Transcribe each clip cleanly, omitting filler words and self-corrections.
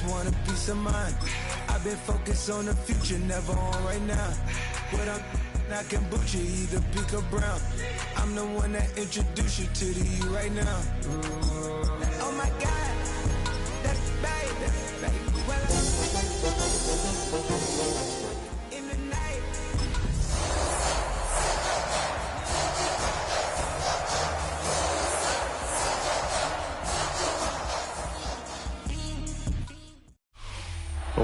just want a peace of mind. I've been focused on the future, never on right now. But I can boot you either pink or brown. I'm the one that introduced you to the you right now. Oh my God, that's baby. Well, in the night.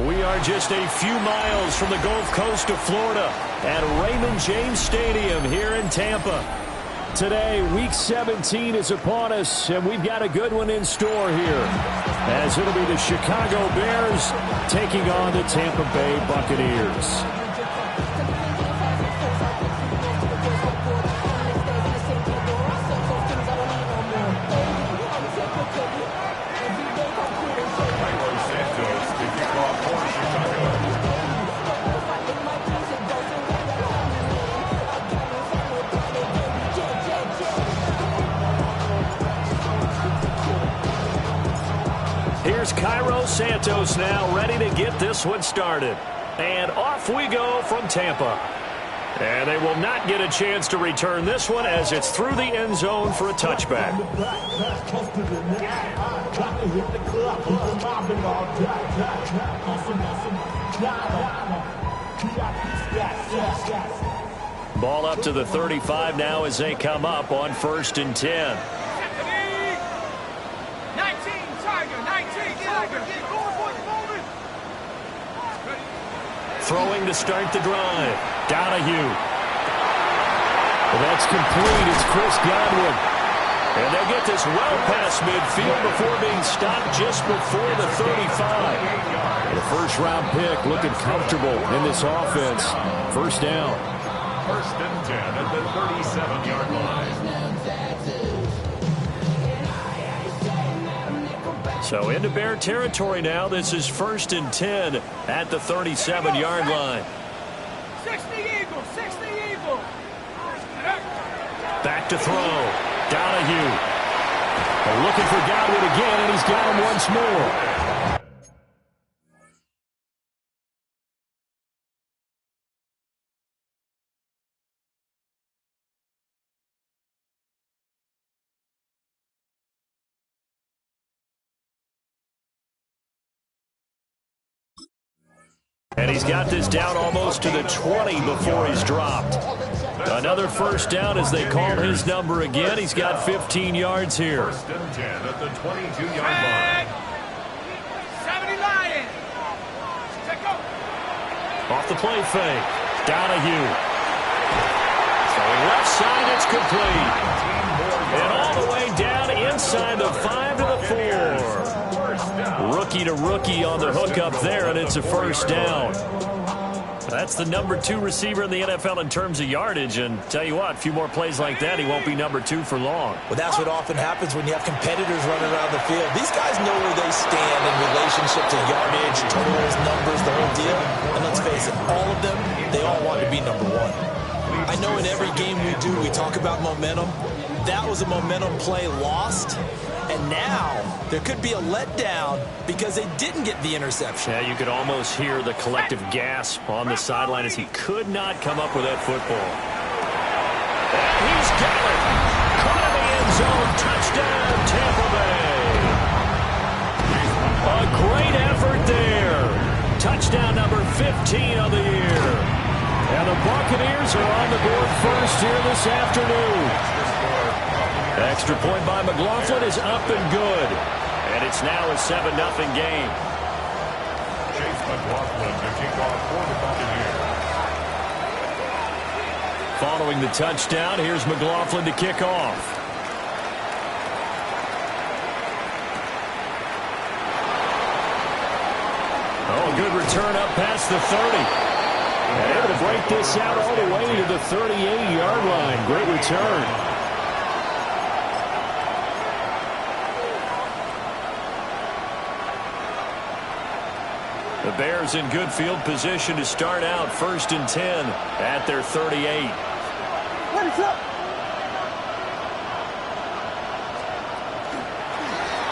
We are just a few miles from the Gulf Coast of Florida at Raymond James Stadium here in Tampa. Today, Week 17 is upon us, and we've got a good one in store here, as it'll be the Chicago Bears taking on the Tampa Bay Buccaneers. Here's Cairo Santos now ready to get this one started. And off we go from Tampa. And they will not get a chance to return this one as it's through the end zone for a touchback. Ball up to the 35 now as they come up on 1st and 10. Throwing to start the drive. Donahue. Well, that's complete. It's Chris Godwin. And they'll get this well past midfield before being stopped just before the 35. And a first-round pick looking comfortable in this offense. First down. 1st and 10 at the 37-yard line. So into Bear territory now. This is 1st and 10 at the 37-yard line. 60 Eagle, 60 Eagle. Back to throw. Donahue. Looking for Godwin again, and he's got him once more. And he's got this down almost to the 20 before he's dropped. Another first down as they call his number again. He's got 15 yards here. 1st and 10 at the 22-yard line. 70 Lions. Off the play fake. Donahue. Throwing left side, it's complete. And all the way down inside the 5 to the 4. Rookie to rookie on the hookup there, and it's a first down. That's the number 2 receiver in the NFL in terms of yardage, and tell you what, a few more plays like that, he won't be number 2 for long. Well, that's what often happens when you have competitors running around the field. These guys know where they stand in relationship to yardage, totals, numbers, the whole deal. And let's face it, all of them, they all want to be number 1. I know in every game we do, we talk about momentum. That was a momentum play lost. And now there could be a letdown because they didn't get the interception. Yeah, you could almost hear the collective gasp on the sideline as he could not come up with that football. And he's got it. Caught in the end zone. Touchdown, Tampa Bay. A great effort there. Touchdown number 15 of the year. And the Buccaneers are on the board first here this afternoon. Extra point by Mxfl is up and good. And it's now a 7-0 game. Chase McLaughlin to kick off for the Buccaneers. Following the touchdown, here's McLaughlin to kick off. Oh, a good return up past the 30. And able to break this out all the way to the 38-yard line. Great return. The Bears in good field position to start out 1st and 10 at their 38.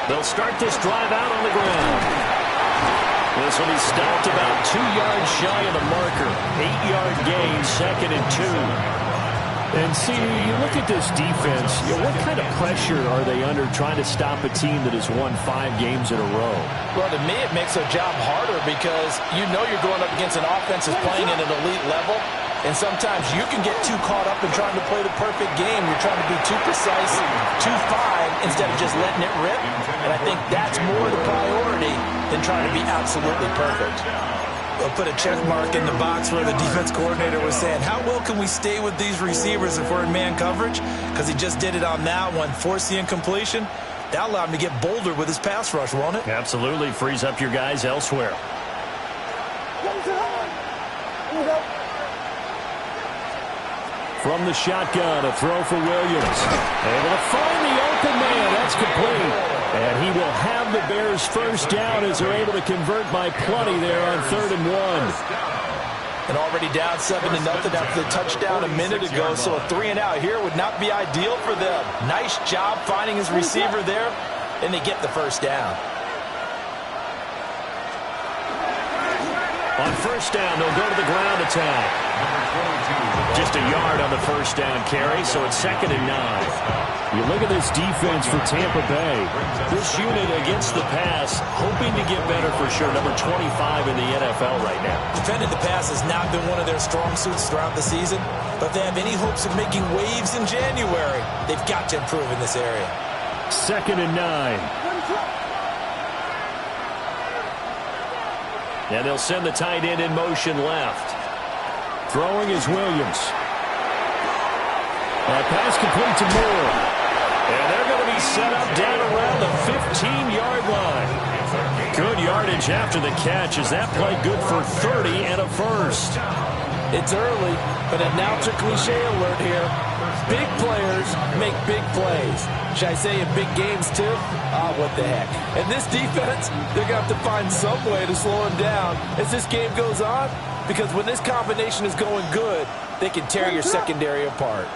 They'll start this drive out on the ground. This will be stopped about 2 yards shy of the marker. 8-yard gain, 2nd and 2. And see, you look at this defense, what kind of pressure are they under trying to stop a team that has won 5 games in a row? Well, to me, it makes their job harder because you know you're going up against an offense that's playing at an elite level, and sometimes you can get too caught up in trying to play the perfect game. You're trying to be too precise, too fine, instead of just letting it rip. And I think that's more the priority than trying to be absolutely perfect. We'll put a check mark in the box where the defense coordinator was saying, how well can we stay with these receivers if we're in man coverage? Because he just did it on that one, forced the incompletion. That allowed him to get bolder with his pass rush, won't it? Absolutely. Frees up your guys elsewhere. From the shotgun, a throw for Williams. Able to find the open man. That's complete. And he will have the Bears first down as they're able to convert by plenty there on 3rd and 1. And already down 7-0 after the touchdown a minute ago, so a 3-and-out here would not be ideal for them. Nice job finding his receiver there, and they get the first down. On first down, they'll go to the ground attack. Just a yard on the first down carry, so it's 2nd and 9. You look at this defense for Tampa Bay. This unit against the pass, hoping to get better for sure. Number 25 in the NFL right now. Defending the pass has not been one of their strong suits throughout the season, but they have any hopes of making waves in January, they've got to improve in this area. 2nd and 9. And they'll send the tight end in motion left. Throwing is Williams. Pass complete to Moore. And they're going to be set up down around the 15-yard line. Good yardage after the catch. Is that play good for 30 and a first? It's early, but it now to cliche alert here. Big players make big plays. Should I say in big games too? What the heck. And this defense, they're going to have to find some way to slow him down as this game goes on, because when this combination is going good, they can tear your secondary apart.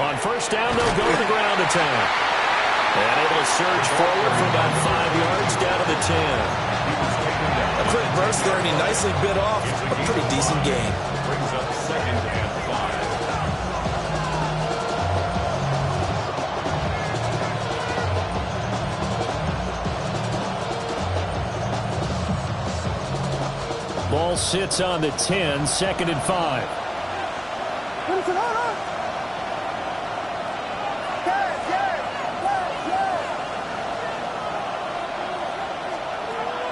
On first down, they'll go to the ground attack. And able to surge forward for about 5 yards down to the 10. A quick burst there, and he nicely bit off a pretty decent gain. Brings up 2nd and 5. Ball sits on the 10, 2nd and 5.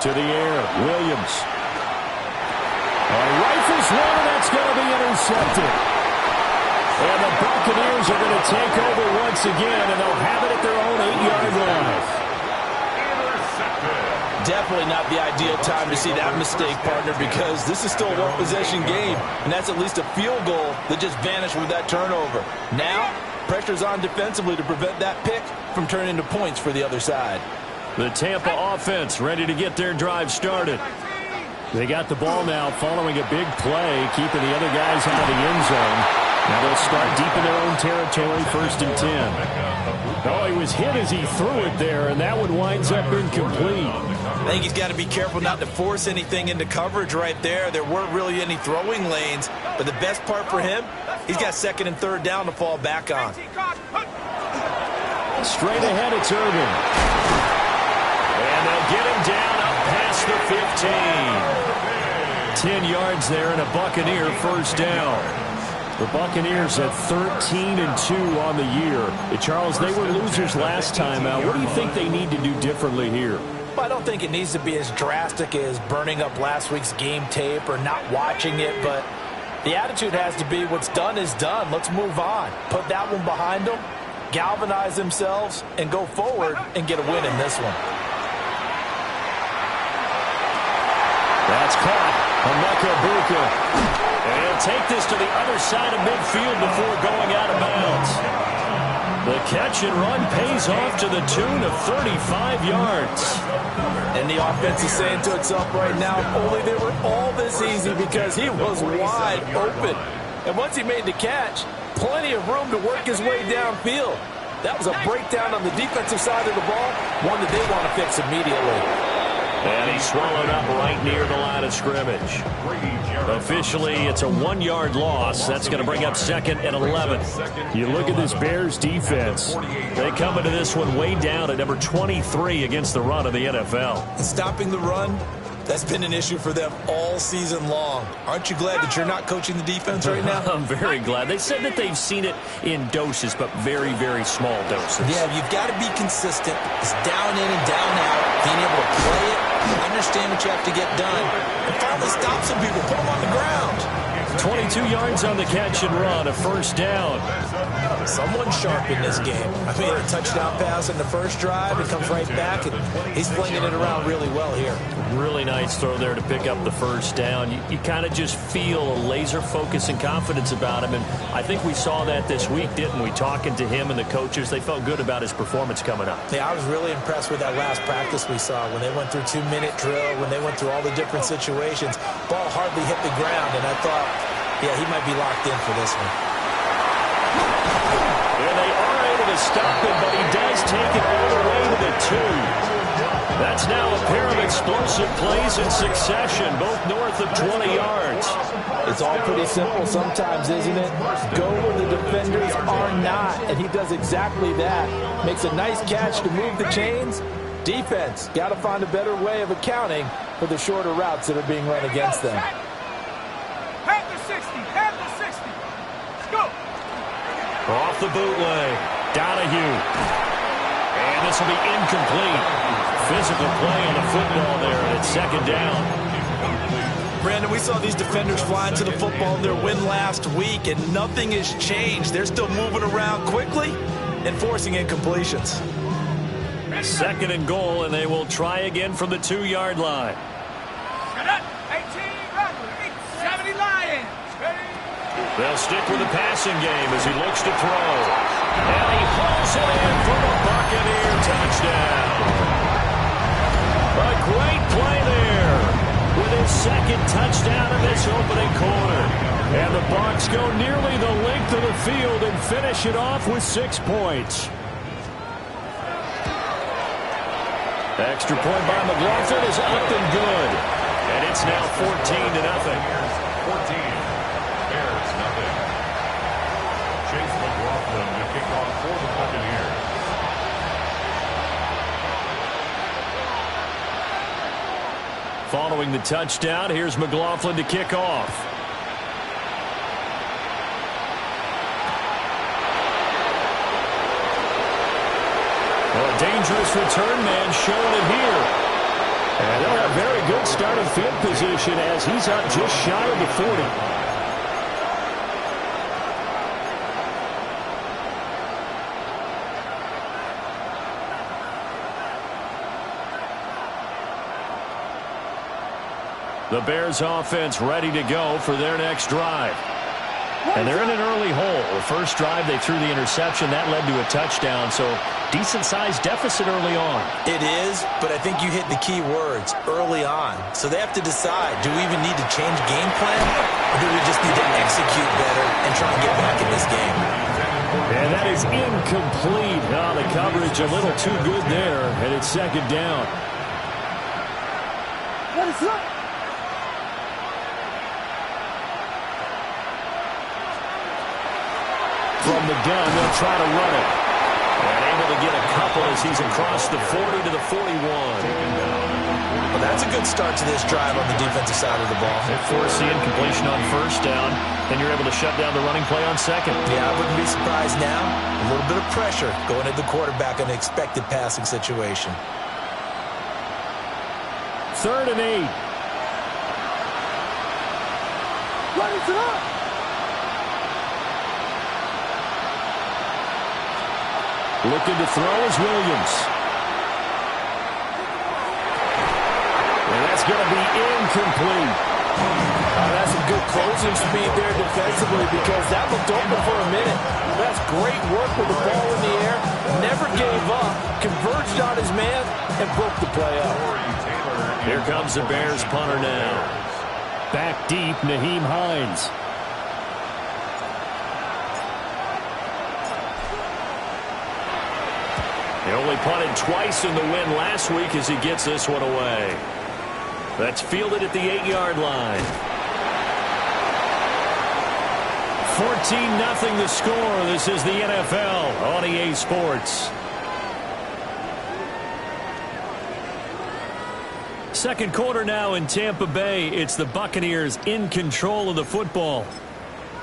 To the air, Williams. Rifles one, and that's going to be intercepted. And the Buccaneers are going to take over once again, and they'll have it at their own 8-yard line. Definitely not the ideal time to see that mistake, partner, because this is still a one-possession game, and that's at least a field goal that just vanished with that turnover. Now, pressure's on defensively to prevent that pick from turning into points for the other side. The Tampa offense ready to get their drive started. They got the ball now following a big play, keeping the other guys out of the end zone. Now they'll start deep in their own territory, 1st and 10. Oh, he was hit as he threw it there, and that one winds up incomplete. I think he's got to be careful not to force anything into coverage right there. There weren't really any throwing lanes, but the best part for him, he's got 2nd and 3rd down to fall back on. Straight ahead, it's Irvin. And they'll get him down up past the 15. 10 yards there and a Buccaneer first down. The Buccaneers at 13-2 on the year. Charles, they were losers last time out. What do you think they need to do differently here? Well, I don't think it needs to be as drastic as burning up last week's game tape or not watching it, but the attitude has to be what's done is done. Let's move on. Put that one behind them, galvanize themselves, and go forward and get a win in this one. That's caught. Mxfl. And he'll take this to the other side of midfield before going out of bounds. The catch and run pays off to the tune of 35 yards. And the offense is saying to itself right now, only they were all this easy because he was wide open. And once he made the catch, plenty of room to work his way downfield. That was a breakdown on the defensive side of the ball, one that they want to fix immediately. And he's swallowed up right near the line of scrimmage. Officially, it's a 1-yard loss. That's going to bring up 2nd and 11. You look at this Bears defense. They come into this one way down at number 23 against the run of the NFL. Stopping the run, that's been an issue for them all season long. Aren't you glad that you're not coaching the defense right now? I'm very glad. They said that they've seen it in doses, but very, very small doses. Yeah, you've got to be consistent. It's down in and down out. Being able to play it, understand what you have to get done, and finally stop some people, put them on the ground. 22 yards on the catch and run, a first down. Someone sharp in this game. I mean, a touchdown pass in the first drive, it comes right back, and he's flinging it around really well here. Really nice throw there to pick up the first down. You kind of just feel a laser focus and confidence about him, and I think we saw that this week, didn't we? Talking to him and the coaches, they felt good about his performance coming up. Yeah, I was really impressed with that last practice we saw when they went through 2-minute drill, when they went through all the different situations. Ball hardly hit the ground, and I thought, yeah, he might be locked in for this one. And they are able to stop him, but he does take it all the way to the 2. That's now a pair of explosive plays in succession, both north of 20 yards. It's all pretty simple sometimes, isn't it? Go where the defenders are not, and he does exactly that. Makes a nice catch to move the chains. Defense, got to find a better way of accounting for the shorter routes that are being run against them. Have the 60, have the 60. Let's go. Off the bootleg, Donahue. And this will be incomplete. Physical play on the football there, and it's 2nd down. Brandon, we saw these defenders flying to the football in their win last week, and nothing has changed. They're still moving around quickly and forcing incompletions. 2nd and goal, and they will try again from the 2-yard line. 18, 70 Lions. They'll stick with the passing game as he looks to throw. And he hauls it in for the Buccaneer touchdown. A great play there with his 2nd touchdown in this opening quarter. And the Bucs go nearly the length of the field and finish it off with 6 points. Extra point by McLaughlin is up and good. And it's now 14-0. 14. Bears, nothing. Chase McLaughlin to kick off for the Buccaneers. Following the touchdown, here's McLaughlin to kick off. A dangerous return man showing it here. And they'll have very good starting field position as he's up just shy of the 40. The Bears offense ready to go for their next drive. And they're in an early hole. The first drive, they threw the interception. That led to a touchdown, so decent-sized deficit early on. It is, but I think you hit the key words, early on. So they have to decide, do we even need to change game plan, or do we just need to execute better and try and get back in this game? And that is incomplete. Oh, the coverage a little too good there, and it's 2nd down. What is up? From the gun, they'll try to run it. And able to get a couple as he's across the 40 to the 41. Well, that's a good start to this drive on the defensive side of the ball. They force the incompletion on first down, then you're able to shut down the running play on 2nd. Yeah, I wouldn't be surprised now. A little bit of pressure going at the quarterback in an expected passing situation. 3rd and 8. Run it up. Looking to throw is Williams. And that's going to be incomplete. That's some good closing speed there defensively because that looked open for a minute. That's great work with the ball in the air. Never gave up, converged on his man, and broke the play up. Here comes the Bears punter now. Back deep, Nyheim Hines. He only punted twice in the win last week as he gets this one away. That's fielded at the 8-yard line. 14-0 the score. This is the NFL on EA Sports. Second quarter now in Tampa Bay. It's the Buccaneers in control of the football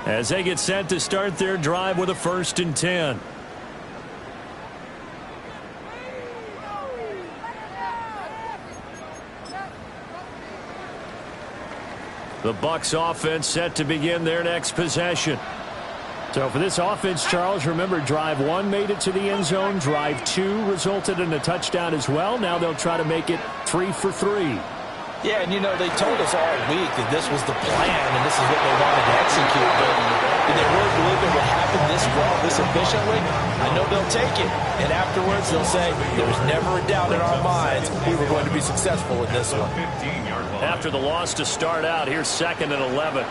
as they get set to start their drive with a 1st and 10. The Bucs offense set to begin their next possession. So for this offense, Charles, remember drive 1 made it to the end zone. Drive 2 resulted in a touchdown as well. Now they'll try to make it 3 for 3. Yeah, and you know, they told us all week that this was the plan and this is what they wanted to execute. But did they really believe it would happen this well, this efficiently? I know they'll take it. And afterwards, they'll say, there was never a doubt in our minds we were going to be successful in this one. After the loss to start out, here's 2nd and 11.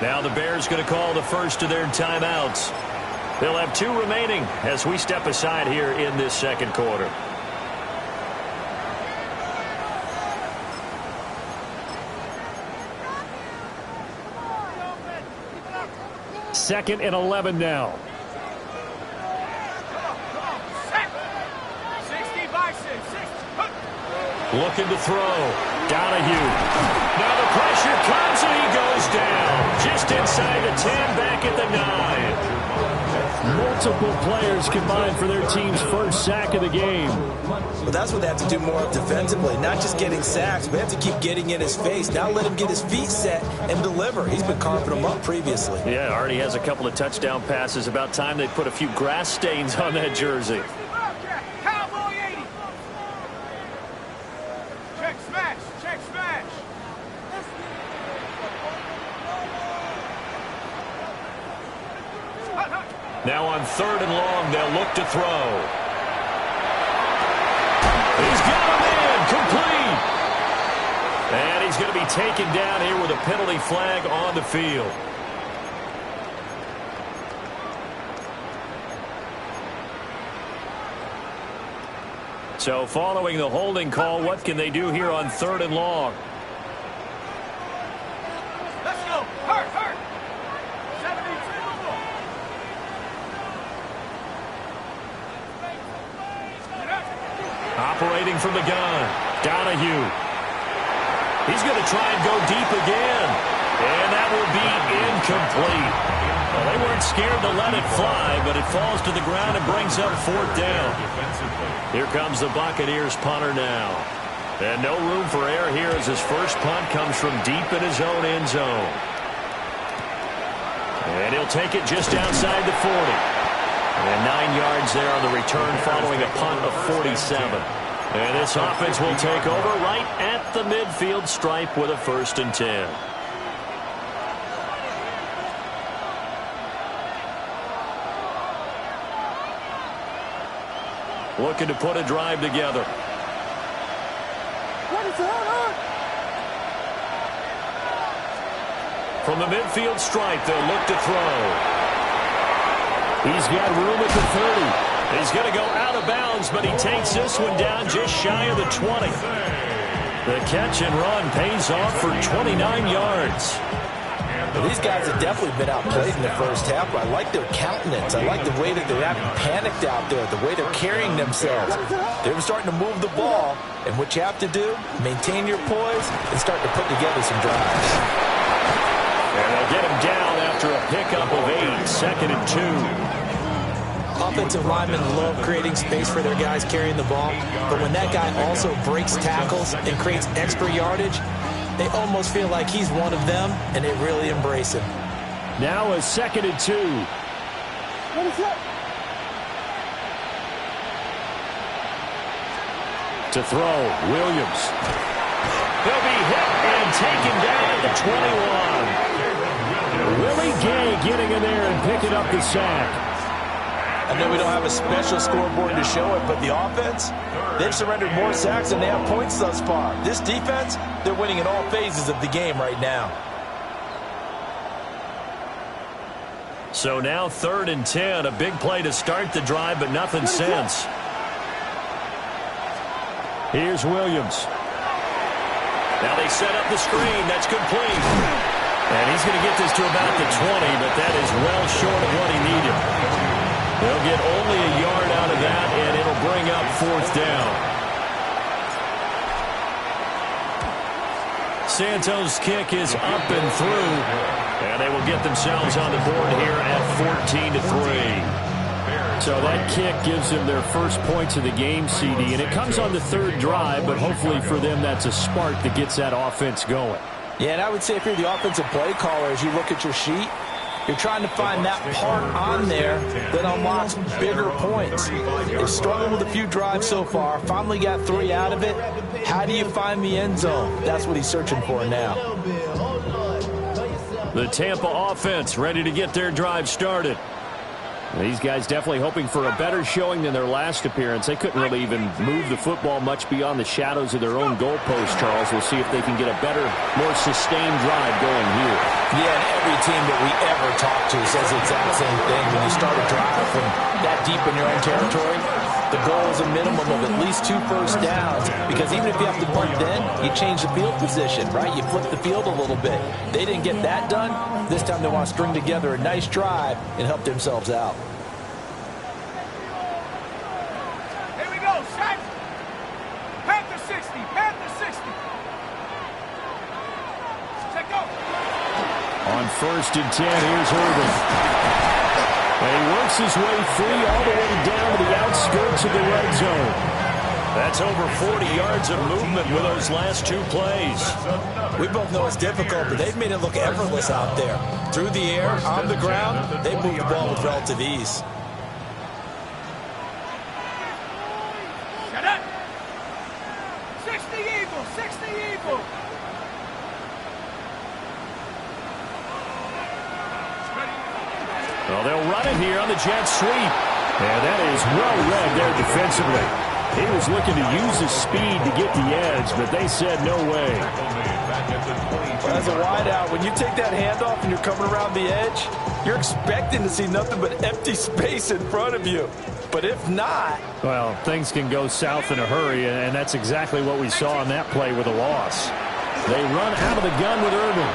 Now the Bears going to call the first of their timeouts. They'll have 2 remaining as we step aside here in this second quarter. 2nd and 11 now. 60 by 6. Looking to throw. Donahue. Now the pressure comes and he goes down. Just inside the 10, back at the 9. Multiple players combined for their team's first sack of the game. Well, that's what they have to do more of defensively. Not just getting sacks, but they have to keep getting in his face. Now let him get his feet set and deliver. He's been carving them up previously. Yeah, already has a couple of touchdown passes. About time they put a few grass stains on that jersey. Cowboy 80. Check smash. Check smash. Now on 3rd and long, they'll look to throw. He's got him in, complete. And he's going to be taken down here with a penalty flag on the field. So following the holding call, what can they do here on 3rd and long? Let's go. Hurt. 72. Operating from the gun, Donahue. He's going to try and go deep again. And that will be incomplete. Well, they weren't scared to let it fly, but it falls to the ground and brings up 4th down. Here comes the Buccaneers punter now. And no room for error here as his first punt comes from deep in his own end zone. And he'll take it just outside the 40. And 9 yards there on the return following a punt of 47. And this offense will take over right at the midfield stripe with a 1st and 10. Looking to put a drive together. What is on? From the midfield stripe, they'll look to throw. He's got room at the 30. He's going to go out of bounds, but he takes this one down just shy of the 20. The catch and run pays off for 29 yards. Well, these guys have definitely been outplayed in the first half. I like their countenance. I like the way that they're acting panicked out there, the way they're carrying themselves. They're starting to move the ball, and what you have to do, maintain your poise and start to put together some drives. And they'll get him down after a pickup of 8, 2nd and 2. Offensive linemen love creating space for their guys carrying the ball, but when that guy also breaks tackles and creates extra yardage, they almost feel like he's one of them, and they really embrace him. Now a 2nd and 2. What is that? To throw, Williams. He'll be hit and taken down at the 21. Willie Gay getting in there and picking up the sack. I know we don't have a special scoreboard to show it, but the offense, they've surrendered more sacks than they have points thus far. This defense, they're winning in all phases of the game right now. So now 3rd and 10, a big play to start the drive, but nothing since. Here's Williams. Now they set up the screen. That's complete. And he's going to get this to about the 20, but that is well short of what he needed. They'll get only a yard out of that, and it'll bring up 4th down. Santos' kick is up and through, and they will get themselves on the board here at 14-3. So that kick gives them their first points of the game, CD, and it comes on the 3rd drive, but hopefully for them that's a spark that gets that offense going. Yeah, and I would say if you're the offensive play caller, as you look at your sheet, you're trying to find that part on there that unlocks bigger points. They've struggled with a few drives so far, finally got 3 out of it. How do you find the end zone? That's what he's searching for now. The Tampa offense ready to get their drive started. These guys definitely hoping for a better showing than their last appearance. They couldn't really even move the football much beyond the shadows of their own goalpost, Charles. We'll see if they can get a better, more sustained drive going here. Yeah, and every team that we ever talk to says the exact same thing. When you start a drive from that deep in your own territory, the goal is a minimum of at least 2 first downs, because even if you have to punt then, you change the field position, right? You flip the field a little bit. They didn't get that done. This time they want to string together a nice drive and help themselves out. Here we go, set. Panther 60, Panther 60. Check out. On 1st and 10, here's Irvin. And he works his way free all the way down to the outskirts of the red zone. That's over 40 yards of movement with those last 2 plays. We both know it's difficult, but they've made it look effortless out there. Through the air, on the ground, they move the ball with relative ease. Shut up. 60 Eagle, 60 Eagle. Well, they'll run it here on the jet sweep. And that is well read there defensively. He was looking to use his speed to get the edge, but they said no way. Well, as a wideout, when you take that handoff and you're coming around the edge, you're expecting to see nothing but empty space in front of you. But if not... Well, things can go south in a hurry, and that's exactly what we saw on that play with a loss. They run out of the gun with Irvin.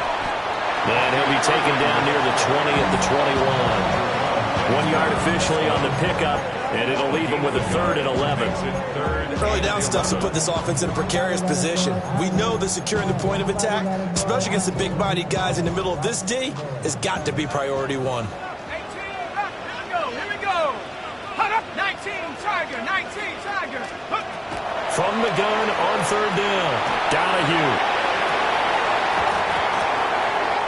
And he'll be taken down near the 20 at the 21. 1 yard officially on the pickup, and it'll leave him with a 3rd and 11. Early down stuff's to put this offense in a precarious position. We know that securing the point of attack, especially against the big-bodied guys in the middle of this D, has got to be priority 1. 18, here we go. Hut up, 19, Tiger, 19, Tiger. Hook. From the gun on 3rd down, Donahue.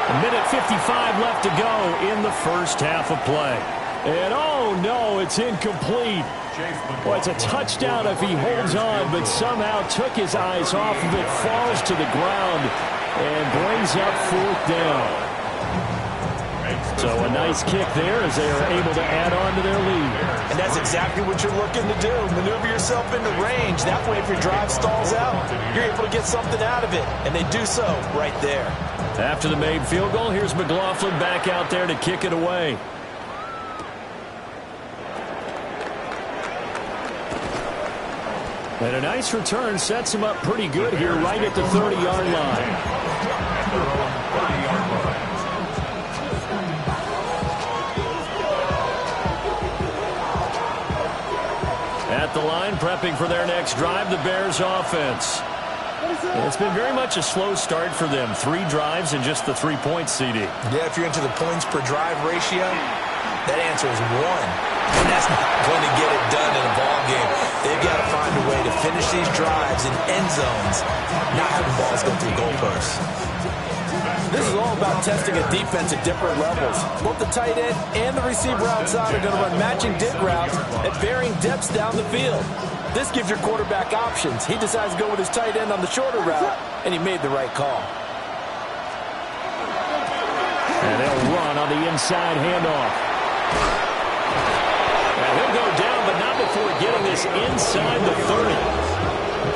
A minute 55 left to go in the first half of play. And oh no, it's incomplete. Well, it's a touchdown if he holds on, but somehow took his eyes off of it, falls to the ground, and brings up 4th down. So a nice kick there as they are able to add on to their lead. And that's exactly what you're looking to do. Maneuver yourself into range. That way, if your drive stalls out, you're able to get something out of it. And they do so right there. After the made field goal, here's McLaughlin back out there to kick it away. And a nice return sets him up pretty good here right at the 30-yard line. At the line, prepping for their next drive, the Bears offense. It's been very much a slow start for them. 3 drives and just the 3 points, CD. Yeah, if you're into the points per drive ratio, that answer is 1. And that's not going to get it done in a ball game. They've got to find a way to finish these drives in end zones, not having balls go through goalposts. This is all about testing a defense at different levels. Both the tight end and the receiver outside are going to run matching dig routes at varying depths down the field. This gives your quarterback options. He decides to go with his tight end on the shorter route, and he made the right call. And they'll run on the inside handoff. And he'll go down, but not before getting this inside the 30.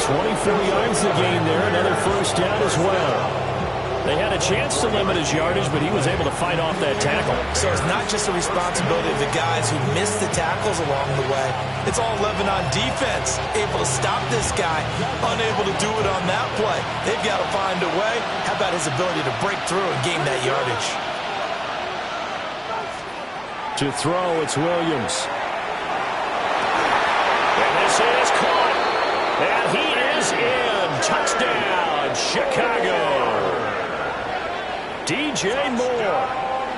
24 yards the gain there, another first down as well. They had a chance to limit his yardage, but he was able to fight off that tackle. So it's not just the responsibility of the guys who missed the tackles along the way. It's all 11 on defense, able to stop this guy, unable to do it on that play. They've got to find a way. How about his ability to break through and gain that yardage? To throw, it's Williams. And this is caught. And he is in. Touchdown, Chicago. DJ Moore,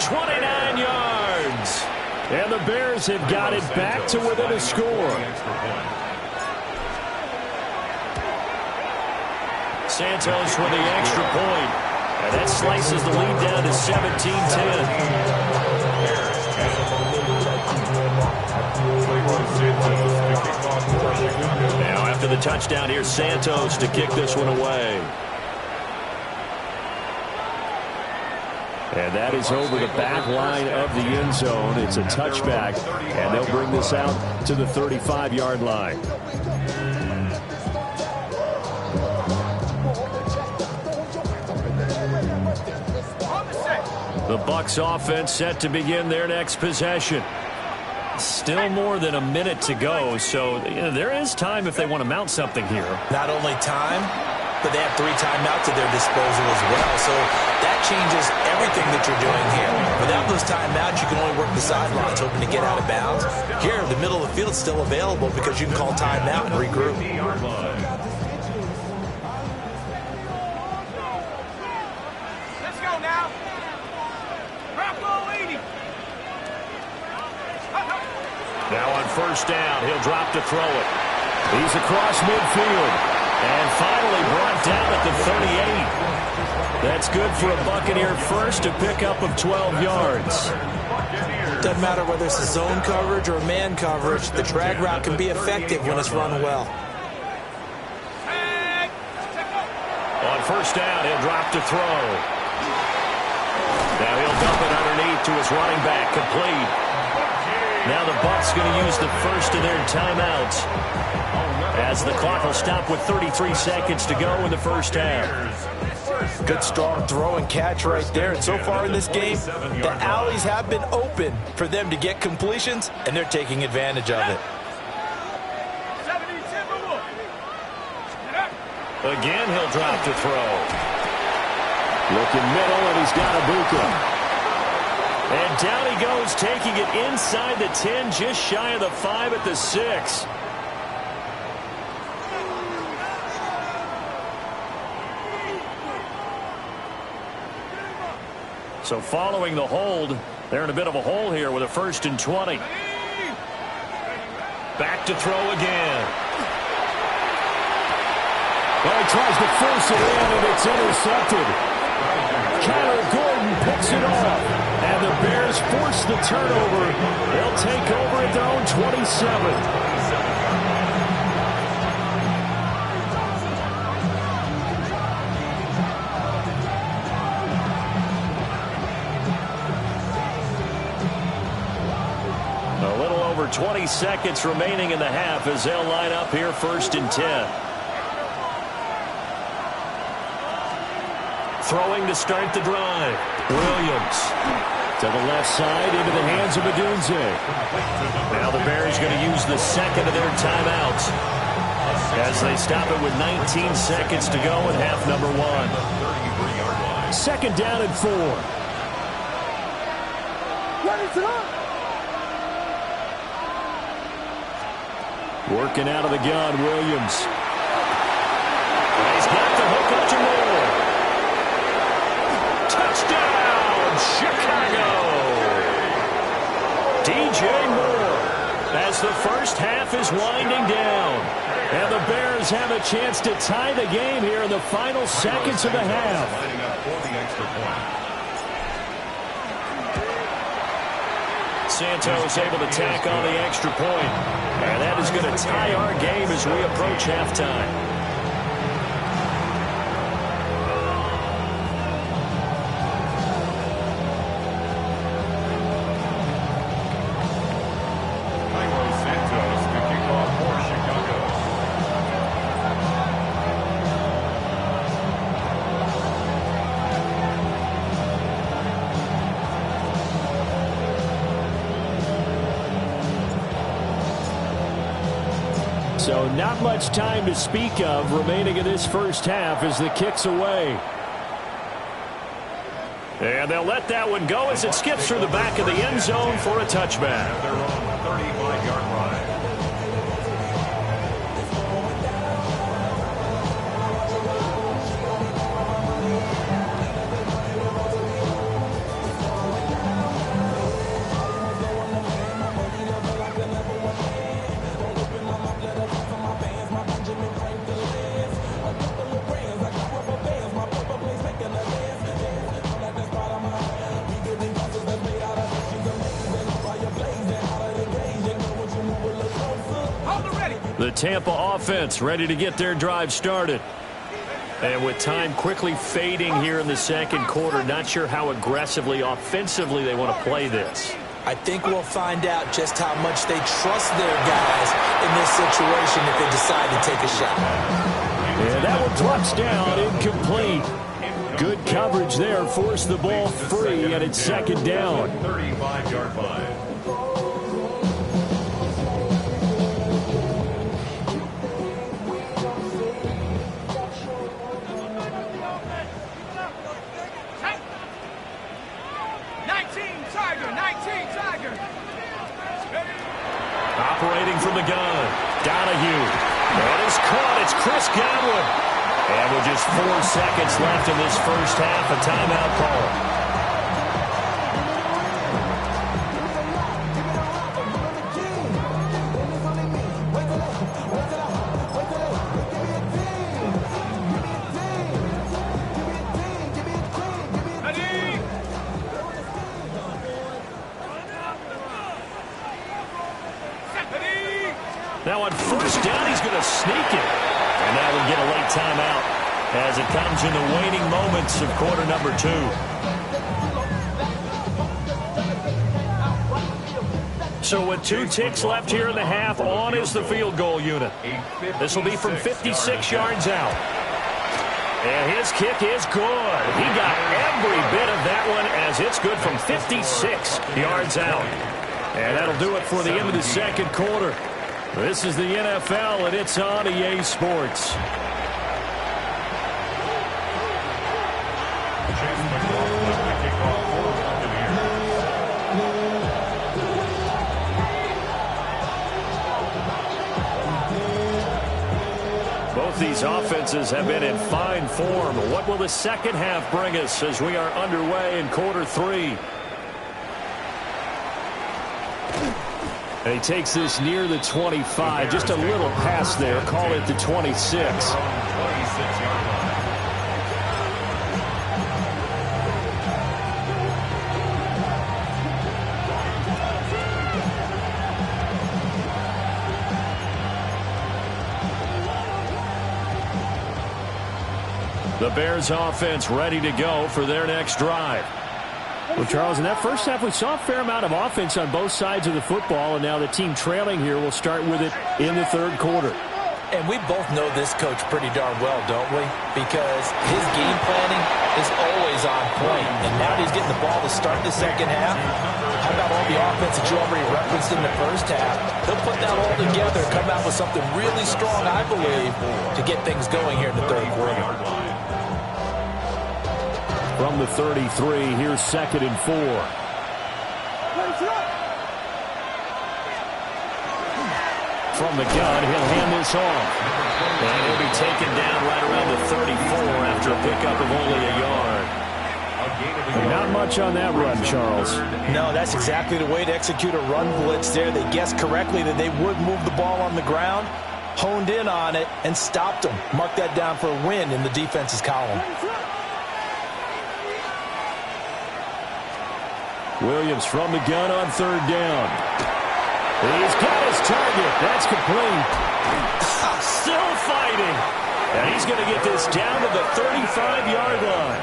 29 yards. And the Bears have got it back to within a score. Santos with the extra point. And that slices the lead down to 17-10. Now after the touchdown, here's Santos to kick this one away. And that is over the back line of the end zone. It's a touchback, and they'll bring this out to the 35-yard line. The Bucs offense set to begin their next possession. Still more than a minute to go, so there is time if they want to mount something here. Not only time, but they have 3 timeouts at their disposal as well. So that changes everything that you're doing here. Without those timeouts, you can only work the sidelines, hoping to get out of bounds. Here, the middle of the field is still available because you can call timeout and regroup. Let's go now. Bronco 80. Now on first down, he'll drop to throw it. He's across midfield. And finally brought down at the 38. That's good for a Buccaneer first, a pickup of 12 yards. Doesn't matter whether it's a zone coverage or a man coverage, the drag route can be effective when it's run well. On first down, he'll drop to throw. Now he'll dump it underneath to his running back, complete. Now the Bucs going to use the first of their timeouts, as the clock will stop with 33 seconds to go in the first half. Good strong throw and catch right there. And so far in this game, the alleys have been open for them to get completions, and they're taking advantage of it. Again, he'll drop to throw. Looking middle, and he's got Ibuka. And down he goes, taking it inside the 10, just shy of the 5 at the 6. So following the hold, they're in a bit of a hole here with a 1st and 20. Back to throw again. Well, he tries to force it in, and it's intercepted. Kyler Gordon picks it off. And the Bears force the turnover. They'll take over at their own 27. A little over 20 seconds remaining in the half as they'll line up here 1st and 10. Throwing to start the drive. Williams to the left side into the hands of Adunze. Now the Bears going to use the second of their timeouts as they stop it with 19 seconds to go in half number 1. 2nd down and 4. Working out of the gun, Williams. He's got the hook up to Moore. Touchdown, Chicago! DJ Moore, as the first half is winding down. And the Bears have a chance to tie the game here in the final seconds of the half. Santos able to tack on the extra point. And that is going to tie our game as we approach halftime. So not much time to speak of remaining in this first half as the kick's away. And they'll let that one go as it skips through the back of the end zone for a touchback. They're on the 35-yard line. The Tampa offense ready to get their drive started. And with time quickly fading here in the second quarter, not sure how aggressively, offensively they want to play this. I think we'll find out just how much they trust their guys in this situation if they decide to take a shot. And that one drops down, incomplete. Good coverage there, forced the ball free, and it's second down. 35-yard line. Operating from the gun, Donahue. And it's caught. It's Chris Godwin. And with just 4 seconds left in this first half, a timeout call. Now on first down, he's going to sneak it. And that will get a late timeout as it comes in the waning moments of quarter number 2. So with 2 ticks left here in the half, on is the field goal unit. This will be from 56 yards out. And his kick is good. He got every bit of that one as it's good from 56 yards out. And that'll do it for the end of the second quarter. This is the NFL, and it's on EA Sports. Both these offenses have been in fine form. What will the second half bring us as we are underway in quarter 3? And he takes this near the 25, just a little pass there, call it the 26. The Bears offense ready to go for their next drive. Well, Charles, in that first half, we saw a fair amount of offense on both sides of the football, and now the team trailing here will start with it in the third quarter. And we both know this coach pretty darn well, don't we? Because his game planning is always on point. And now that he's getting the ball to start the second half, how about all the offense that you already referenced in the first half? He'll put that all together, come out with something really strong, I believe, to get things going here in the third quarter. From the 33, here's 2nd and 4. From the gun, he'll hand this off. And he'll be taken down right around the 34 after a pickup of only a yard. Not much on that run, Charles. No, that's exactly the way to execute a run blitz there. They guessed correctly that they would move the ball on the ground, honed in on it, and stopped them. Mark that down for a win in the defense's column. Williams from the gun on 3rd down. He's got his target. That's complete. Still fighting. And he's going to get this down to the 35-yard line.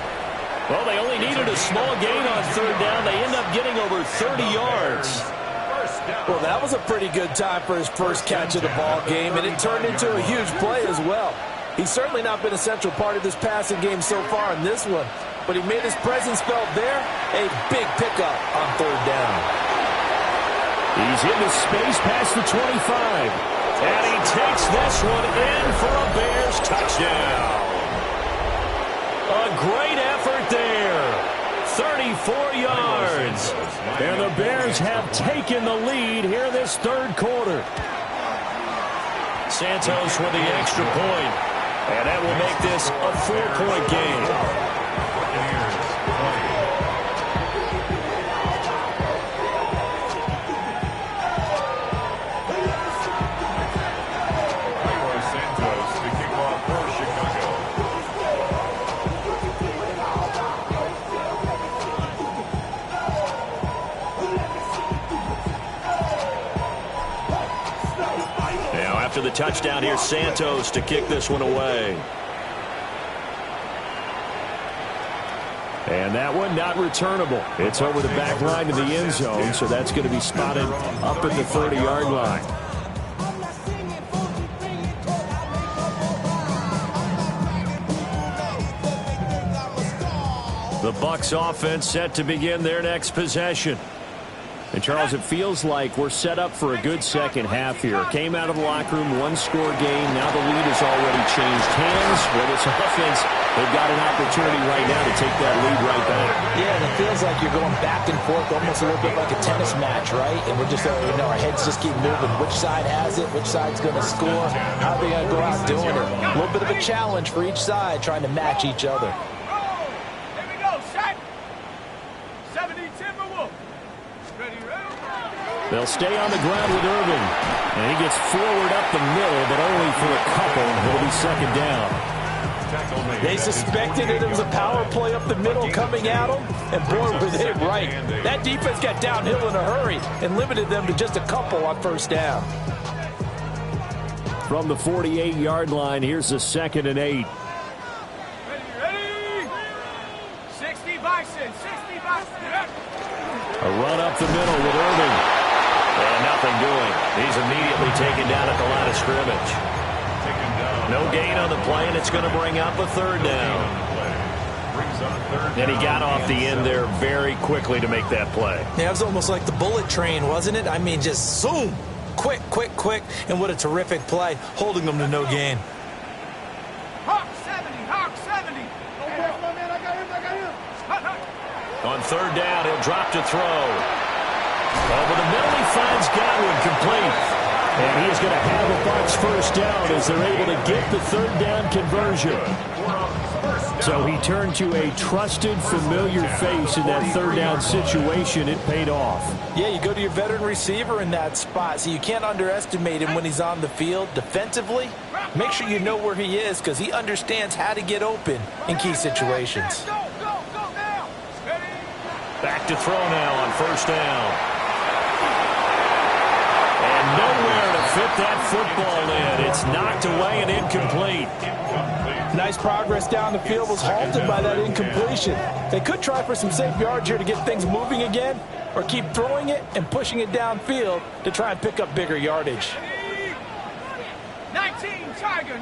Well, they only needed a small gain on 3rd down. They end up getting over 30 yards. Well, that was a pretty good time for his first catch of the ball game, and it turned into a huge play as well. He's certainly not been a central part of this passing game so far in this one, but he made his presence felt there. A big pickup on 3rd down. He's into space past the 25. And he takes this one in for a Bears touchdown. A great effort there. 34 yards. And the Bears have taken the lead here this third quarter. Santos with the extra point. And that will make this a 4-point game. After the touchdown, here's Santos to kick this one away. And that one not returnable. It's over the back line to the end zone, so that's going to be spotted up at the 30-yard line. The Bucs offense set to begin their next possession. And, Charles, it feels like we're set up for a good second half here. Came out of the locker room, one-score game. Now the lead has already changed hands. Well, this offense, they've got an opportunity right now to take that lead right back. Yeah, and it feels like you're going back and forth, almost a little bit like a tennis match, right? And we're just, our heads just keep moving. Which side has it? Which side's going to score? How are they going to go out doing it? A little bit of a challenge for each side, trying to match each other. Here we go, set. 70 Timberwolves. Ready, ready. They'll stay on the ground with Irving. And he gets forward up the middle, but only for a couple. He'll be second down. They suspected it was a power play up the middle coming at them, and boy, were they right. That defense got downhill in a hurry and limited them to just a couple on first down. From the 48-yard line, here's the 2nd and 8. Ready. 60 Bison, 60 Bison. A run up the middle with Irving. And nothing doing. He's immediately taken down at the line of scrimmage. No gain on the play, and it's going to bring up a third down. And he got off the end there very quickly to make that play. Yeah, it was almost like the bullet train, wasn't it? I mean, just zoom. Quick, and what a terrific play, holding them to no gain. Hawk 70, Hawk 70. On third down, he'll drop to throw. Over the middle, he finds Godwin complete. And he is going to have a Bucs first down as they're able to get the third down conversion. So he turned to a trusted, familiar face in that third down situation. It paid off. Yeah, you go to your veteran receiver in that spot, so you can't underestimate him when he's on the field. Defensively, make sure you know where he is because he understands how to get open in key situations. Go now. Back to throw now on first down. And nowhere to fit that football in. It's knocked away and incomplete. Nice progress down the field was halted by that incompletion. They could try for some safe yards here to get things moving again, or keep throwing it and pushing it downfield to try and pick up bigger yardage. 19 Tiger.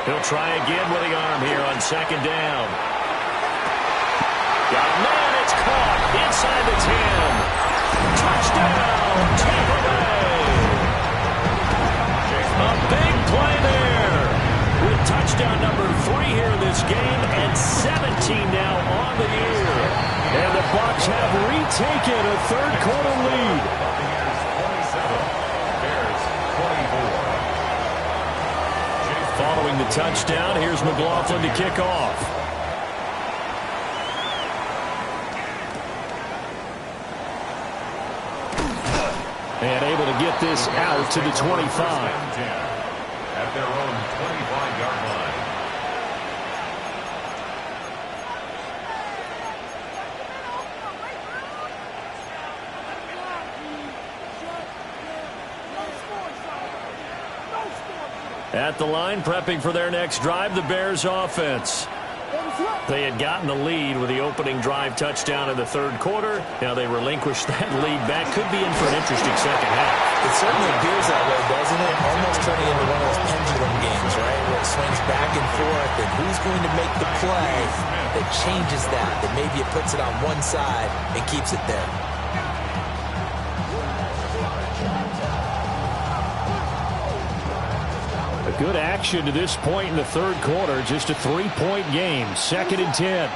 He'll try again with the arm here on second down. Got a man, it's caught inside the 10. Touchdown, Tampa Bay. A big play there with touchdown number 3 here in this game and 17 now on the year. And the Bucs have retaken a third quarter lead. Following the touchdown, here's McLaughlin to kick off. And able to get this out to the 25. At their own 25-yard line. At the line, prepping for their next drive, the Bears offense. They had gotten the lead with the opening drive touchdown in the third quarter. Now they relinquished that lead back. Could be in for an interesting second half. It certainly appears that way, doesn't it? Almost turning into one of those pendulum games, right? Where it swings back and forth, and who's going to make the play that changes that maybe it puts it on one side and keeps it there. Good action to this point in the third quarter. Just a 3-point game. 2nd and 10.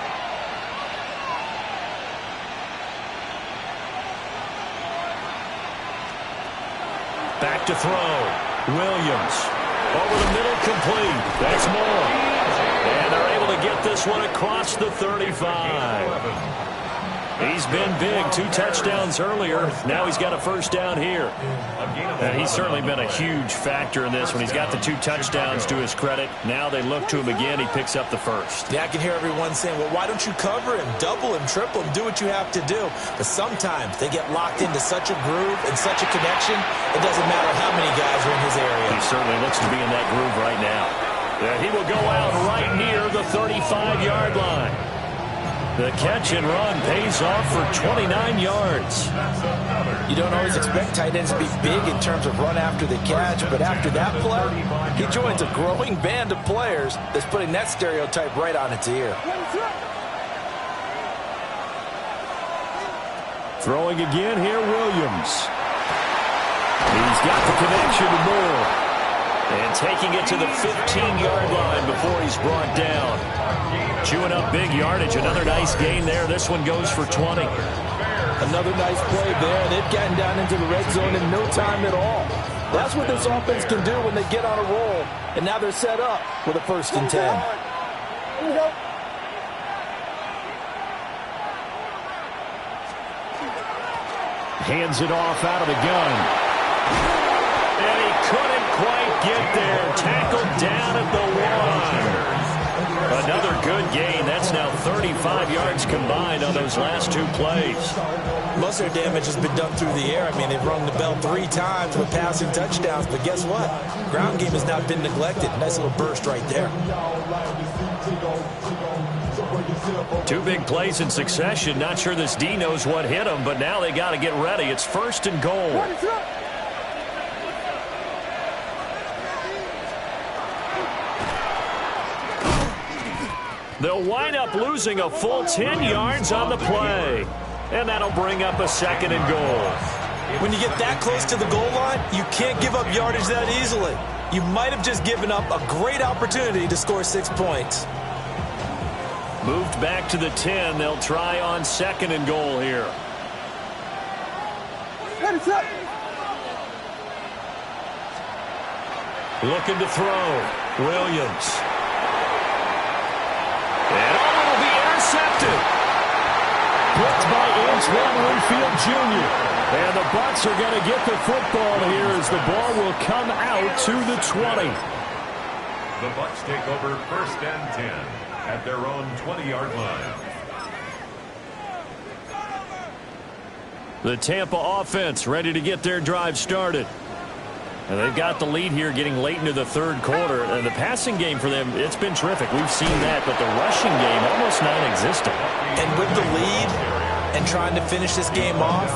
Back to throw. Williams. Over the middle, complete. That's more. And they're able to get this one across the 35. He's been big. 2 touchdowns earlier. Now he's got a first down here. He's certainly been a huge factor in this one. He's got the 2 touchdowns to his credit. Now they look to him again. He picks up the first. Yeah, I can hear everyone saying, well, why don't you cover him, double him, triple him, do what you have to do. But sometimes they get locked into such a groove and such a connection, it doesn't matter how many guys are in his area. He certainly looks to be in that groove right now. He will go out right near the 35-yard line. The catch and run pays off for 29 yards. You don't always expect tight ends to be big in terms of run after the catch, but after that play, he joins a growing band of players that's putting that stereotype right on its ear. Throwing again here, Williams. He's got the connection to Moore. And taking it to the 15-yard line before he's brought down. Chewing up big yardage. Another nice gain there. This one goes for 20. Another nice play there. They've gotten down into the red zone in no time at all. That's what this offense can do when they get on a roll. And now they're set up with a 1st and 10. Hands it off out of the gun. And he couldn't quite get there. Tackled down at the 1. Another good gain. That's now 35 yards combined on those last 2 plays. Most of their damage has been done through the air. I mean, they've rung the bell 3 times with passing touchdowns. But guess what? Ground game has not been neglected. Nice little burst right there. 2 big plays in succession. Not sure this D knows what hit him, but now they got to get ready. It's 1st and goal. They'll wind up losing a full 10 yards on the play. And that'll bring up a 2nd and goal. When you get that close to the goal line, you can't give up yardage that easily. You might have just given up a great opportunity to score 6 points. Moved back to the 10. They'll try on 2nd and goal here. Looking to throw. Williams. And it'll be intercepted. Picked by Antoine Winfield Jr. And the Bucs are going to get the football here as the ball will come out to the 20. The Bucs take over 1st and 10 at their own 20-yard line. The Tampa offense ready to get their drive started. And they've got the lead here getting late into the 3rd quarter. And the passing game for them, it's been terrific. We've seen that, but the rushing game almost non-existent. And with the lead and trying to finish this game off,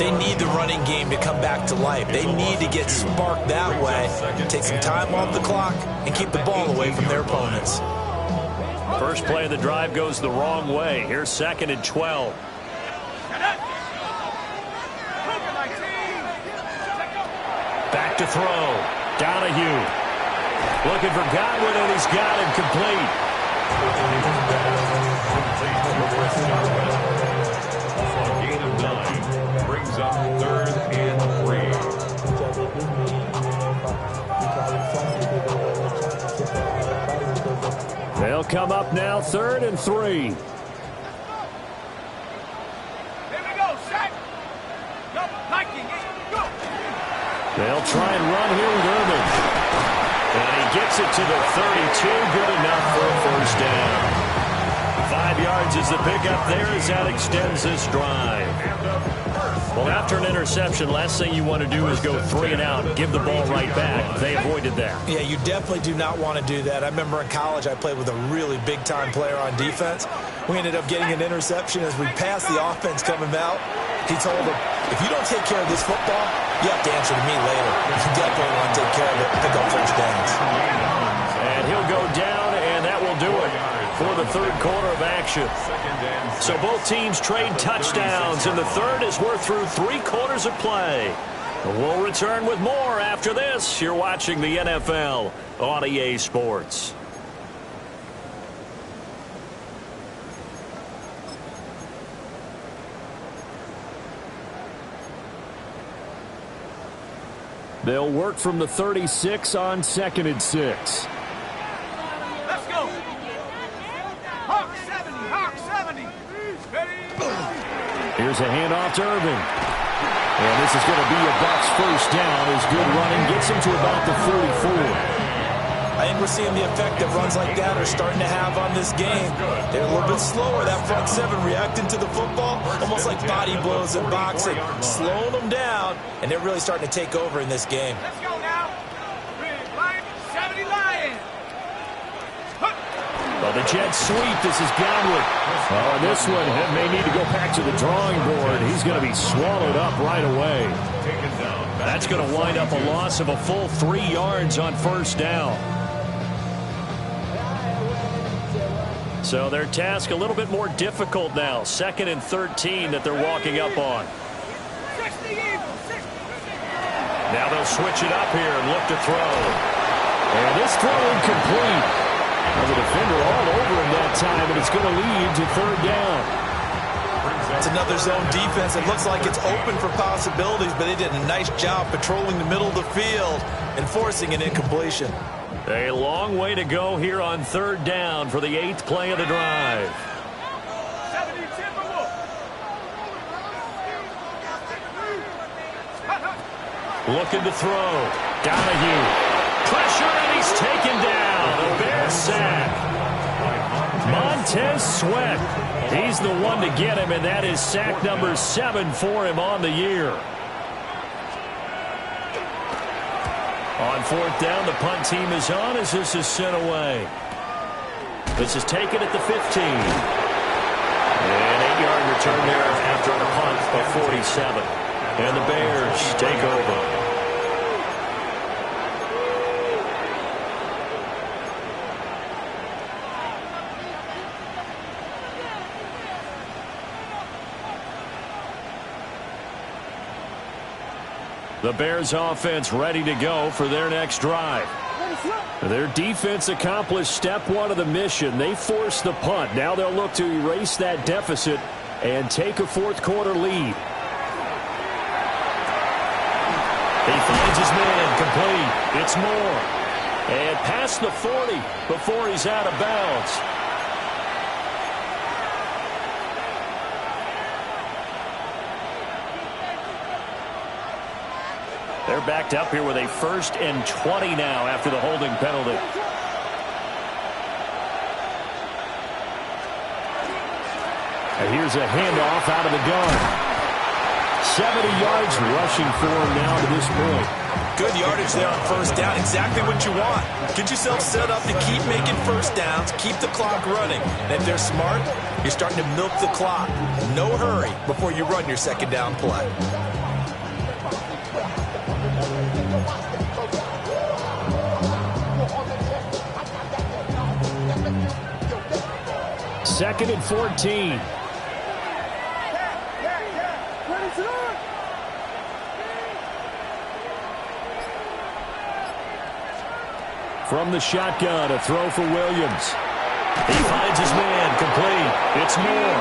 they need the running game to come back to life. They need to get sparked that way, take some time off the clock, and keep the ball away from their opponents. First play of the drive goes the wrong way. Here's 2nd and 12. Back to throw. Donahue. Looking for Godwin, and he's got him complete. A gain of 9 brings up 3rd and 3. They'll come up now 3rd and 3. Here we go, Shaq. Go, Viking, go. They'll try and run here with Irvin. And he gets it to the 32. Good enough for a first down. 5 yards is the pickup there as that extends this drive. Well, after an interception, last thing you want to do is go 3 and out, give the ball right back. They avoided that. Yeah, you definitely do not want to do that. I remember in college I played with a really big-time player on defense. We ended up getting an interception as we passed the offense coming out. He told him, if you don't take care of this football, you have to answer to me later. You definitely want to take care of it, pick up first downs. And he'll go down, and that will do it for the 3rd quarter of action. So both teams trade touchdowns, and the 3rd as we're through 3 quarters of play. We'll return with more after this. You're watching the NFL on EA Sports. They'll work from the 36 on 2nd and 6. Let's go. Hawk 70, Hawk 70. Ready? Here's a handoff to Irvin. And this is going to be a Bucs first down as good running gets him to about the 44. I think we're seeing the effect that runs like that are starting to have on this game. They're a little bit slower, that front seven reacting to the football, almost like body blows in boxing, slowing them down, and they're really starting to take over in this game. Let's go now. Lion, 70 Lion. Well, the Jets sweep. This is Godwin. Oh, and this one may need to go back to the drawing board. He's going to be swallowed up right away. That's going to wind up a loss of a full 3 yards on first down. So their task a little bit more difficult now. 2nd and 13 that they're walking up on. 60 Eagles, 60. Now they'll switch it up here and look to throw. And this throw incomplete. Well, the defender all over him that time, and it's going to lead to 3rd down. It's another zone defense. It looks like it's open for possibilities, but they did a nice job patrolling the middle of the field and forcing an incompletion. A long way to go here on 3rd down for the 8th play of the drive. 70 Timberwolves. Looking to throw. Donahue. Pressure, and he's taken down. A Bears sack. Montez Sweat. He's the one to get him, and that is sack number 7 for him on the year. On 4th down, the punt team is on as this is sent away. This is taken at the 15. An 8-yard return there after a punt of 47. And the Bears take over. The Bears offense ready to go for their next drive. Their defense accomplished step 1 of the mission. They forced the punt. Now they'll look to erase that deficit and take a 4th quarter lead. He finds his man complete. It's Moore. And past the 40 before he's out of bounds. They're backed up here with a 1st and 20 now after the holding penalty. And here's a handoff out of the gun. 70 yards rushing for him now to this point. Good yardage there on 1st down. Exactly what you want. Get yourself set up to keep making 1st downs, keep the clock running. And if they're smart, you're starting to milk the clock. No hurry before you run your 2nd down play. Second and 14. From the shotgun, a throw for Williams. He finds his man complete. It's Moore.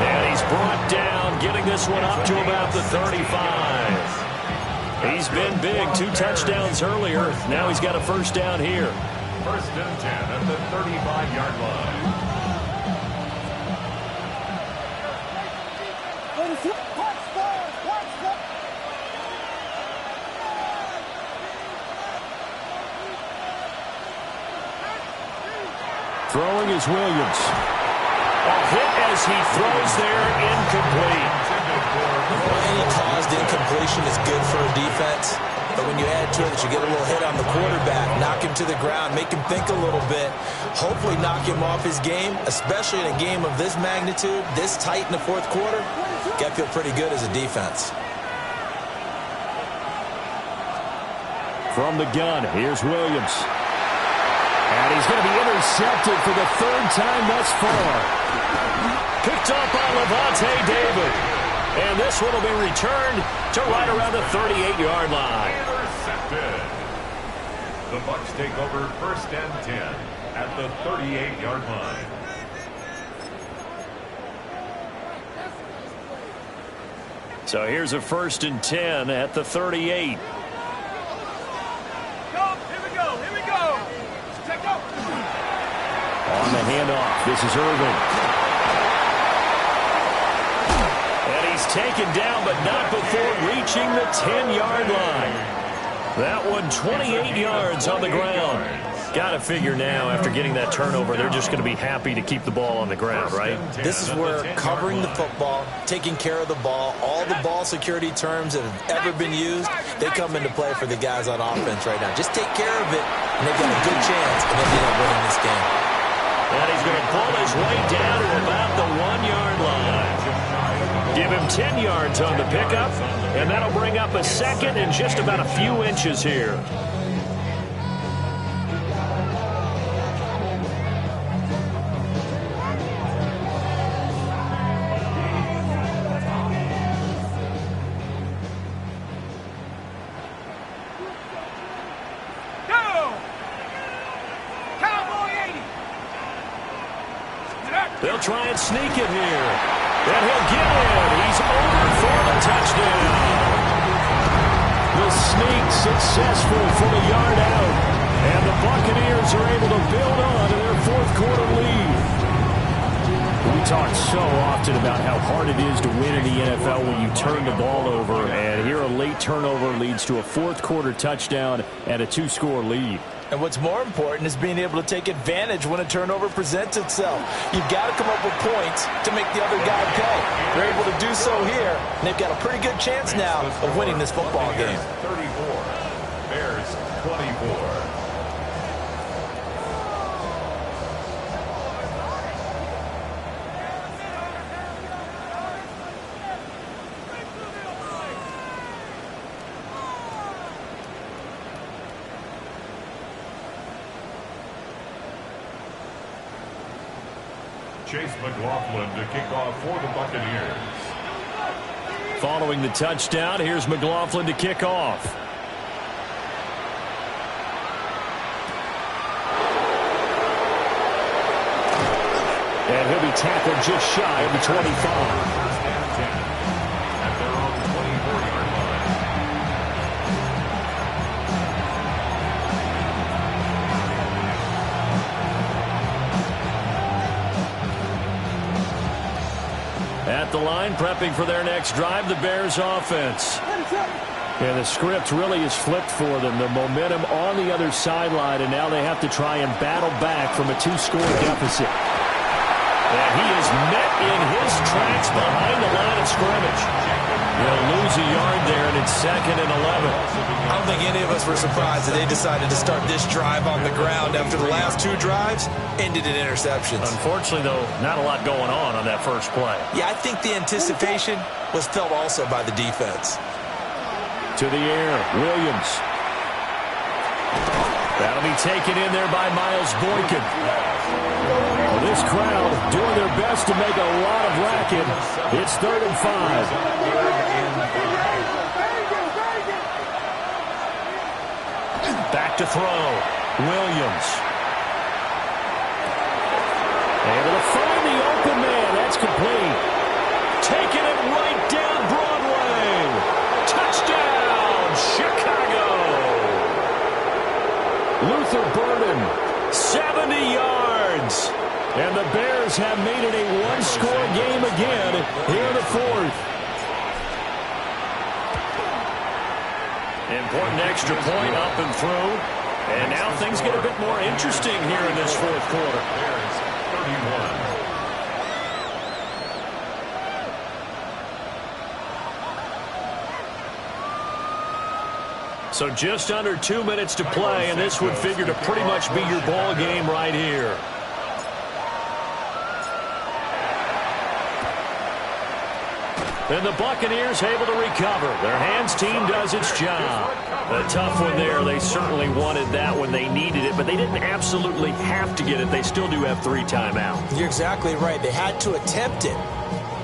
And he's brought down, getting this one up to about the 35. He's been big. 2 touchdowns earlier. Now he's got a 1st down here. 1st and 10 at the 35-yard line. Throwing is Williams. A hit as he throws there, incomplete. Any caused incompletion is good for a defense. But when you add to it that you get a little hit on the quarterback, knock him to the ground, make him think a little bit, hopefully knock him off his game, especially in a game of this magnitude, this tight in the 4th quarter, got to feel pretty good as a defense. From the gun, here's Williams. And he's going to be intercepted for the 3rd time thus far. Picked up by Levante David. And this one will be returned to right around the 38-yard line. Intercepted. The Bucs take over 1st and 10 at the 38-yard line. So here's a 1st and 10 at the 38. On the handoff, this is Irvin. And he's taken down, but not before reaching the 10-yard line. That one 28 yards on the ground. Got to figure now, after getting that turnover, they're just going to be happy to keep the ball on the ground, right? This is where covering the football, taking care of the ball, all the ball security terms that have ever been used, they come into play for the guys on offense right now. Just take care of it, and they've got a good chance of ending up winning this game. And he's going to pull his way down to about the 1-yard line. Give him 10 yards on the pickup, and that'll bring up a second and just about a few inches here. They'll try and sneak it here. And he'll get in. He's over for the touchdown. The sneak successful from a yard out. And the Buccaneers are able to build on to their 4th quarter lead. We talk so often about how hard it is to win in the NFL when you turn the ball over. And here a late turnover leads to a 4th quarter touchdown and a 2-score lead. And what's more important is being able to take advantage when a turnover presents itself. You've got to come up with points to make the other guy pay. They're able to do so here, and they've got a pretty good chance now of winning this football game. 34, Bears 24. Chase McLaughlin to kick off for the Buccaneers. Following the touchdown, here's McLaughlin to kick off. And he'll be tackled just shy of the 25. At their own 24-yard line. At the line, prepping for their next drive, the Bears offense. And the script really is flipped for them. The momentum on the other sideline, and now they have to try and battle back from a 2-score deficit. And he is met in his tracks behind the line of scrimmage. He'll lose a yard there, and it's 2nd and 11. I don't think any of us were surprised that they decided to start this drive on the ground after the last 2 drives ended in interceptions. Unfortunately, though, not a lot going on that first play. Yeah, I think the anticipation was felt also by the defense. To the air, Williams. That'll be taken in there by Miles Boykin. Well, this crowd doing their best to make a lot of racket. It's 3rd and 5. Back to throw. Williams. Able to find the open man. That's complete. Taking it right down Broadway. Touchdown, Chicago. Luther Burden, 70 yards. And the Bears have made it a 1-score game again here in the 4th. Important extra point up and through. And now things get a bit more interesting here in this 4th quarter. Bears 31. So just under 2 minutes to play, and this would figure to pretty much be your ball game right here. And the Buccaneers able to recover. Their hands team does its job. A tough one there. They certainly wanted that when they needed it, but they didn't absolutely have to get it. They still do have 3 timeouts. You're exactly right. They had to attempt it.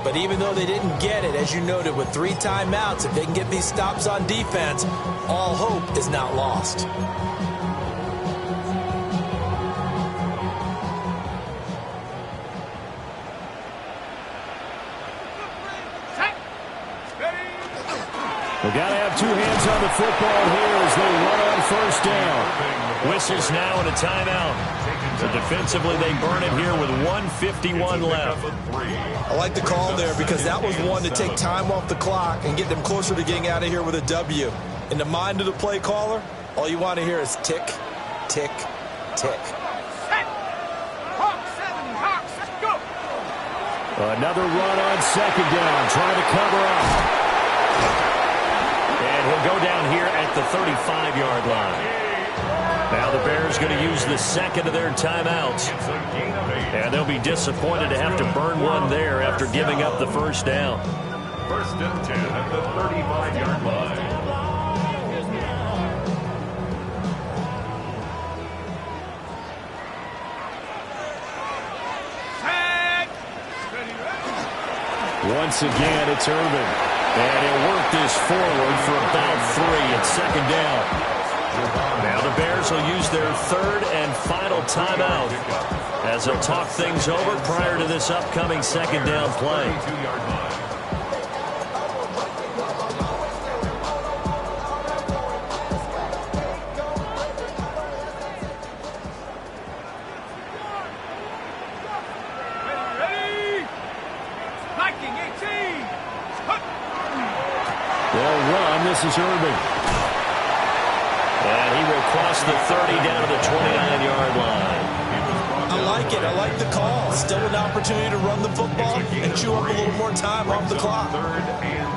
But even though they didn't get it, as you noted, with 3 timeouts, if they can get these stops on defense, all hope is not lost. We've got to have 2 hands on the football here as they run on first down. Whistles now and a timeout. So defensively, they burn it here with 1:51 left. I like the call there because that was one to take time off the clock and get them closer to getting out of here with a W. In the mind of the play caller, all you want to hear is tick, tick, tick. Another run on second down, trying to cover up. And he'll go down here at the 35-yard line. Now the Bears going to use the second of their timeouts. And they'll be disappointed to have to burn one there after giving up the first down. First and 10 at the 35-yard line. Once again, it's Irvin. And he'll work this forward for about 3 at second down. Now the Bears will use their third and final timeout as they'll talk things over prior to this upcoming second down play. They'll run. This is Irvin. And he will cross the 30 down to the 29-yard line. I like it. I like the call. Still an opportunity to run the football and chew up a little more time off the clock. Third and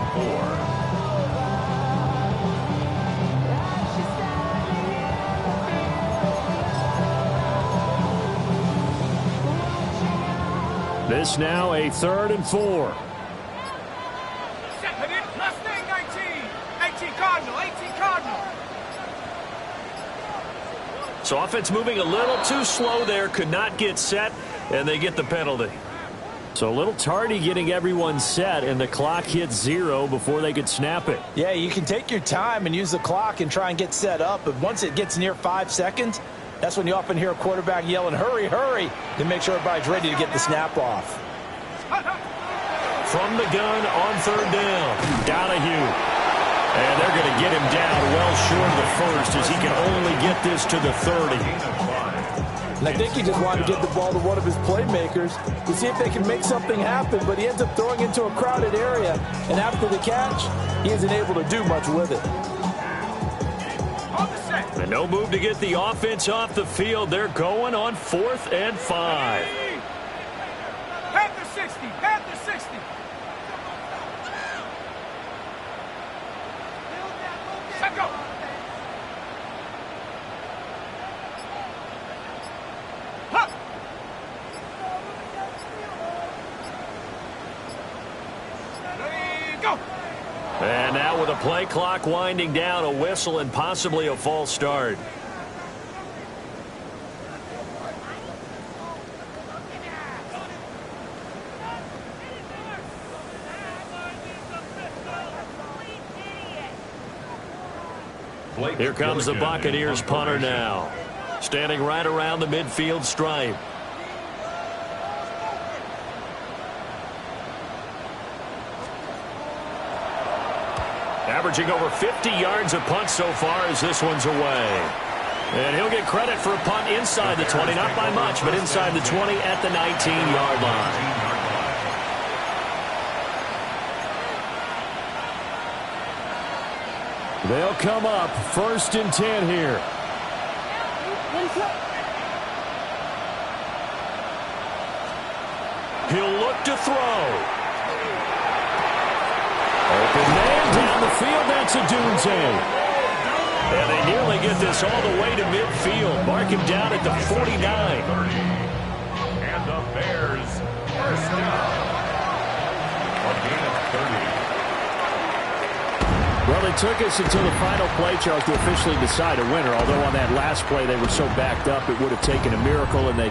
4. This now a 3rd and 4. Mustang 19. 18 Cardinal. 18 Cardinal. So offense moving a little too slow there. Could not get set, and they get the penalty. So a little tardy getting everyone set, and the clock hits 0 before they could snap it. Yeah, you can take your time and use the clock and try and get set up, but once it gets near 5 seconds, that's when you often hear a quarterback yelling, hurry, hurry, to make sure everybody's ready to get the snap off. From the gun on 3rd down, Donahue. And they're going to get him down well short of the first as he can only get this to the 30. And I think he just wanted to get the ball to one of his playmakers to see if they can make something happen, but he ends up throwing into a crowded area, and after the catch, he isn't able to do much with it. And no move to get the offense off the field. They're going on 4th and 5. Panther 60. Panther 60. Let go. Huh. Ready, go. And now with a play clock winding down, a whistle and possibly a false start. Here comes the Buccaneers punter now. Standing right around the midfield stripe. Averaging over 50 yards a punt so far as this one's away. And he'll get credit for a punt inside the 20, not by much, but inside the 20 at the 19-yard line. They'll come up 1st and 10 here. He'll look to throw. Open man down the field. That's a Dunze. And they nearly get this all the way to midfield. Mark him down at the 49. And the Bears first down. A gain of 30. Well, it took us until the final play, Charles, to officially decide a winner. Although on that last play they were so backed up, it would have taken a miracle, and they